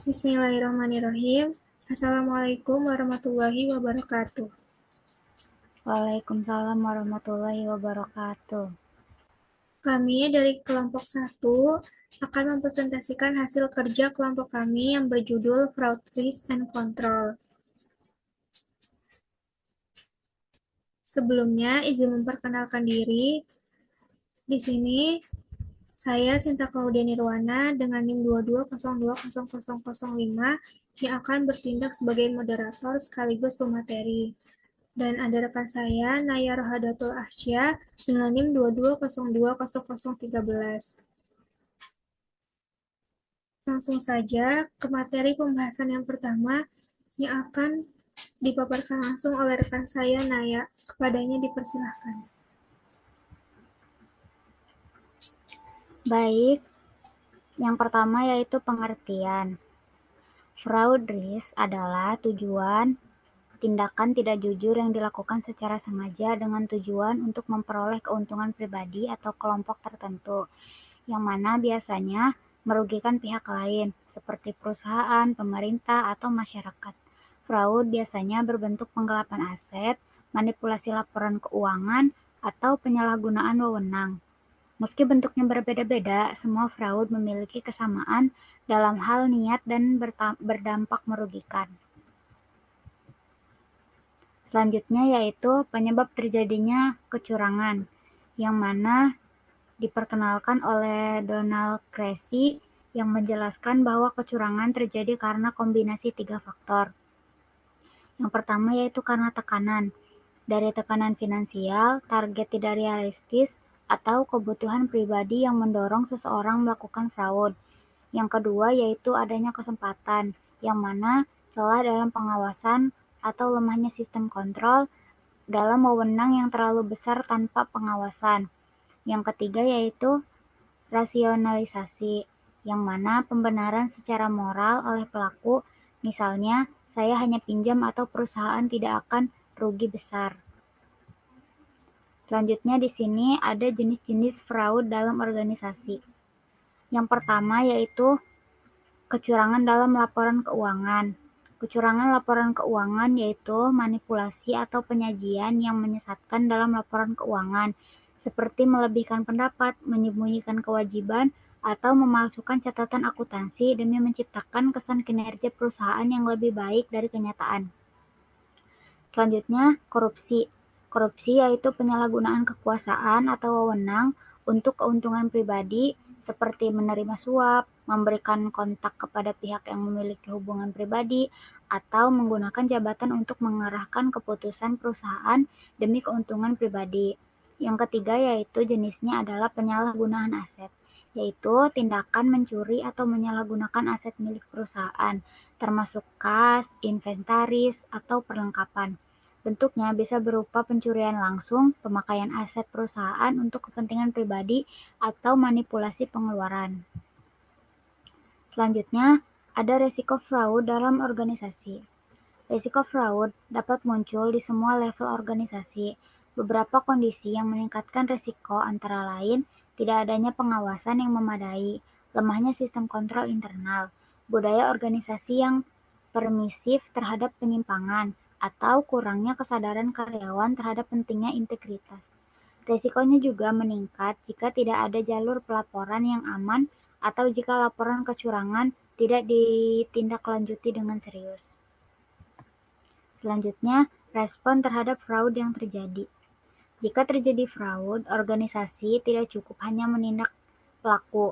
Bismillahirrahmanirrahim. Assalamualaikum warahmatullahi wabarakatuh. Waalaikumsalam warahmatullahi wabarakatuh. Kami dari kelompok 1 akan mempresentasikan hasil kerja kelompok kami yang berjudul Fraud Risk and Control. Sebelumnya, izin memperkenalkan diri. Di sini saya Sinta Claudia Nirwana dengan NIM 22020005 yang akan bertindak sebagai moderator sekaligus pemateri. Dan ada rekan saya, Naya Rohadatul Ahsya, dengan NIM 22020013. Langsung saja ke materi pembahasan yang pertama yang akan dipaparkan langsung oleh rekan saya, Naya. Kepadanya dipersilahkan. Baik, yang pertama yaitu pengertian. Fraud risk adalah tujuan tindakan tidak jujur yang dilakukan secara sengaja dengan tujuan untuk memperoleh keuntungan pribadi atau kelompok tertentu, yang mana biasanya merugikan pihak lain, seperti perusahaan, pemerintah, atau masyarakat. Fraud biasanya berbentuk penggelapan aset, manipulasi laporan keuangan, atau penyalahgunaan wewenang. Meski bentuknya berbeda-beda, semua fraud memiliki kesamaan dalam hal niat dan berdampak merugikan. Selanjutnya yaitu penyebab terjadinya kecurangan, yang mana diperkenalkan oleh Donald Cressy yang menjelaskan bahwa kecurangan terjadi karena kombinasi 3 faktor. Yang pertama yaitu karena tekanan, dari tekanan finansial, target tidak realistis, atau kebutuhan pribadi yang mendorong seseorang melakukan fraud. Yang kedua yaitu adanya kesempatan, yang mana celah dalam pengawasan atau lemahnya sistem kontrol dalam wewenang yang terlalu besar tanpa pengawasan. Yang ketiga yaitu rasionalisasi, yang mana pembenaran secara moral oleh pelaku, misalnya saya hanya pinjam atau perusahaan tidak akan rugi besar. Selanjutnya di sini ada jenis-jenis fraud dalam organisasi. Yang pertama yaitu kecurangan dalam laporan keuangan. Kecurangan laporan keuangan yaitu manipulasi atau penyajian yang menyesatkan dalam laporan keuangan, seperti melebihkan pendapat, menyembunyikan kewajiban, atau memalsukan catatan akuntansi demi menciptakan kesan kinerja perusahaan yang lebih baik dari kenyataan. Selanjutnya, korupsi. Korupsi yaitu penyalahgunaan kekuasaan atau wewenang untuk keuntungan pribadi, seperti menerima suap, memberikan kontak kepada pihak yang memiliki hubungan pribadi, atau menggunakan jabatan untuk mengarahkan keputusan perusahaan demi keuntungan pribadi. Yang ketiga yaitu jenisnya adalah penyalahgunaan aset, yaitu tindakan mencuri atau menyalahgunakan aset milik perusahaan, termasuk kas, inventaris, atau perlengkapan. Bentuknya bisa berupa pencurian langsung, pemakaian aset perusahaan untuk kepentingan pribadi, atau manipulasi pengeluaran. Selanjutnya, ada resiko fraud dalam organisasi. Risiko fraud dapat muncul di semua level organisasi. Beberapa kondisi yang meningkatkan risiko antara lain tidak adanya pengawasan yang memadai, lemahnya sistem kontrol internal, budaya organisasi yang permisif terhadap penyimpangan, atau kurangnya kesadaran karyawan terhadap pentingnya integritas. Risikonya juga meningkat jika tidak ada jalur pelaporan yang aman atau jika laporan kecurangan tidak ditindaklanjuti dengan serius. Selanjutnya, respon terhadap fraud yang terjadi. Jika terjadi fraud, organisasi tidak cukup hanya menindak pelaku.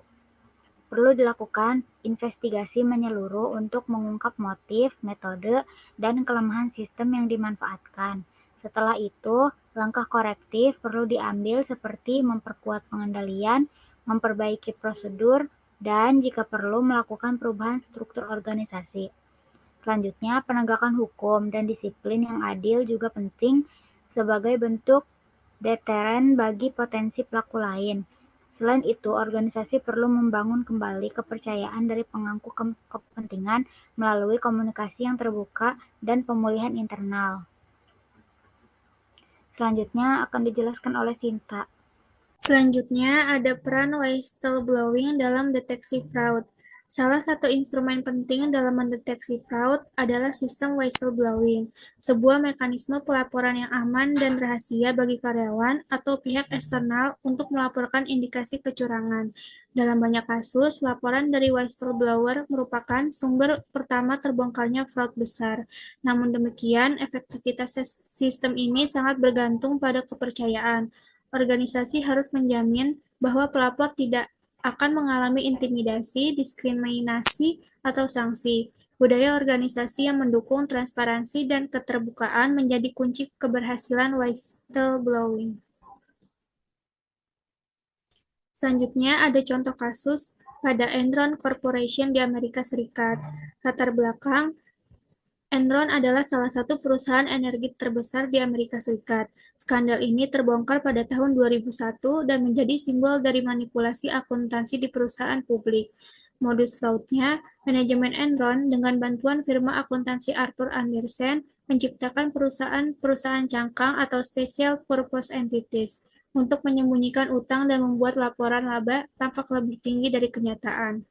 Perlu dilakukan investigasi menyeluruh untuk mengungkap motif, metode, dan kelemahan sistem yang dimanfaatkan. Setelah itu, langkah korektif perlu diambil seperti memperkuat pengendalian, memperbaiki prosedur, dan jika perlu melakukan perubahan struktur organisasi. Selanjutnya, penegakan hukum dan disiplin yang adil juga penting sebagai bentuk deteren bagi potensi pelaku lain. Selain itu, organisasi perlu membangun kembali kepercayaan dari pemangku kepentingan melalui komunikasi yang terbuka dan pemulihan internal. Selanjutnya akan dijelaskan oleh Sinta. Selanjutnya, ada peran whistleblowing dalam deteksi fraud. Salah satu instrumen penting dalam mendeteksi fraud adalah sistem whistleblowing, sebuah mekanisme pelaporan yang aman dan rahasia bagi karyawan atau pihak eksternal untuk melaporkan indikasi kecurangan. Dalam banyak kasus, laporan dari whistleblower merupakan sumber pertama terbongkarnya fraud besar. Namun demikian, efektivitas sistem ini sangat bergantung pada kepercayaan. Organisasi harus menjamin bahwa pelapor tidak akan mengalami intimidasi, diskriminasi, atau sanksi. Budaya organisasi yang mendukung transparansi dan keterbukaan menjadi kunci keberhasilan whistleblowing. Selanjutnya ada contoh kasus pada Enron Corporation di Amerika Serikat. Latar belakang, Enron adalah salah satu perusahaan energi terbesar di Amerika Serikat. Skandal ini terbongkar pada tahun 2001 dan menjadi simbol dari manipulasi akuntansi di perusahaan publik. Modus fraudnya, manajemen Enron dengan bantuan firma akuntansi Arthur Andersen menciptakan perusahaan-perusahaan cangkang atau special purpose entities untuk menyembunyikan utang dan membuat laporan laba tampak lebih tinggi dari kenyataan.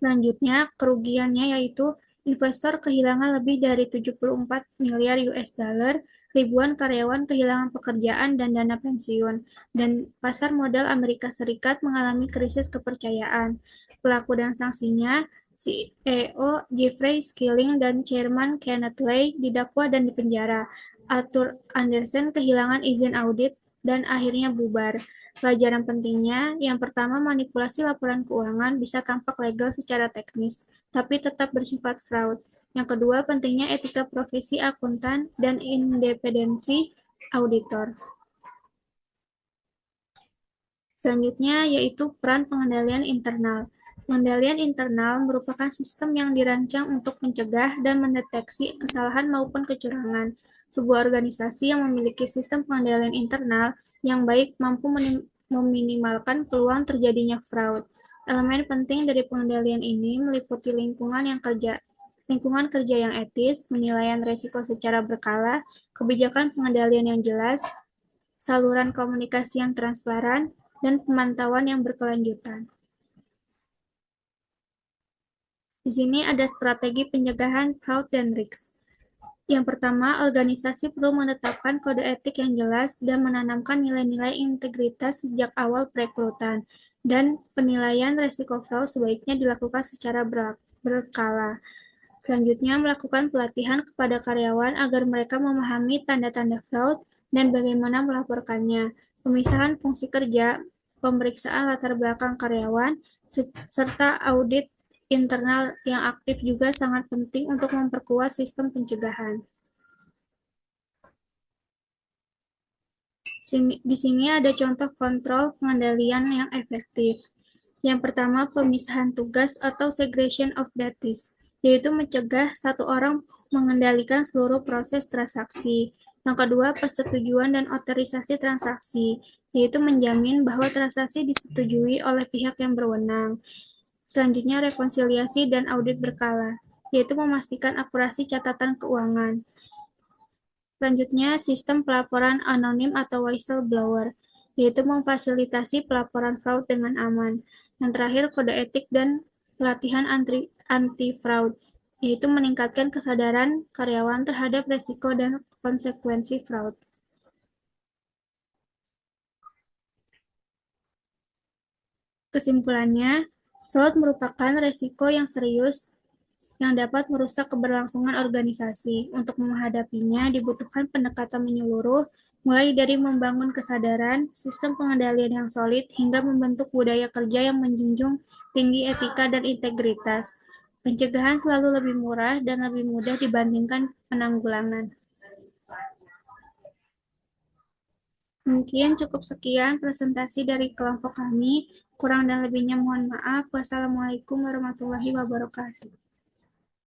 Selanjutnya, kerugiannya yaitu investor kehilangan lebih dari 74 miliar US dollar, ribuan karyawan kehilangan pekerjaan dan dana pensiun, dan pasar modal Amerika Serikat mengalami krisis kepercayaan. Pelaku dan sanksinya, CEO Jeffrey Skilling dan Chairman Kenneth Lay didakwa dan dipenjara. Arthur Andersen kehilangan izin audit dan akhirnya bubar. Pelajaran pentingnya, yang pertama, manipulasi laporan keuangan bisa tampak legal secara teknis, tapi tetap bersifat fraud. Yang kedua, pentingnya etika profesi akuntan dan independensi auditor. Selanjutnya yaitu peran pengendalian internal. Pengendalian internal merupakan sistem yang dirancang untuk mencegah dan mendeteksi kesalahan maupun kecurangan. Sebuah organisasi yang memiliki sistem pengendalian internal yang baik mampu meminimalkan peluang terjadinya fraud. Elemen penting dari pengendalian ini meliputi lingkungan kerja yang etis, penilaian risiko secara berkala, kebijakan pengendalian yang jelas, saluran komunikasi yang transparan, dan pemantauan yang berkelanjutan. Di sini ada strategi pencegahan fraud dan risk. Yang pertama, organisasi perlu menetapkan kode etik yang jelas dan menanamkan nilai-nilai integritas sejak awal perekrutan, dan penilaian risiko fraud sebaiknya dilakukan secara berkala. Selanjutnya, melakukan pelatihan kepada karyawan agar mereka memahami tanda-tanda fraud dan bagaimana melaporkannya. Pemisahan fungsi kerja, pemeriksaan latar belakang karyawan, serta audit internal yang aktif juga sangat penting untuk memperkuat sistem pencegahan. Di sini ada contoh kontrol pengendalian yang efektif. Yang pertama, pemisahan tugas atau segregation of duties, yaitu mencegah satu orang mengendalikan seluruh proses transaksi. Yang kedua, persetujuan dan otorisasi transaksi, yaitu menjamin bahwa transaksi disetujui oleh pihak yang berwenang. Selanjutnya, rekonsiliasi dan audit berkala, yaitu memastikan akurasi catatan keuangan. Selanjutnya, sistem pelaporan anonim atau whistleblower, yaitu memfasilitasi pelaporan fraud dengan aman. Yang terakhir, kode etik dan pelatihan anti-fraud, yaitu meningkatkan kesadaran karyawan terhadap risiko dan konsekuensi fraud. Kesimpulannya, fraud merupakan risiko yang serius yang dapat merusak keberlangsungan organisasi. Untuk menghadapinya dibutuhkan pendekatan menyeluruh, mulai dari membangun kesadaran, sistem pengendalian yang solid, hingga membentuk budaya kerja yang menjunjung tinggi etika dan integritas. Pencegahan selalu lebih murah dan lebih mudah dibandingkan penanggulangan. Mungkin cukup sekian presentasi dari kelompok kami. Kurang dan lebihnya mohon maaf. Wassalamualaikum warahmatullahi wabarakatuh.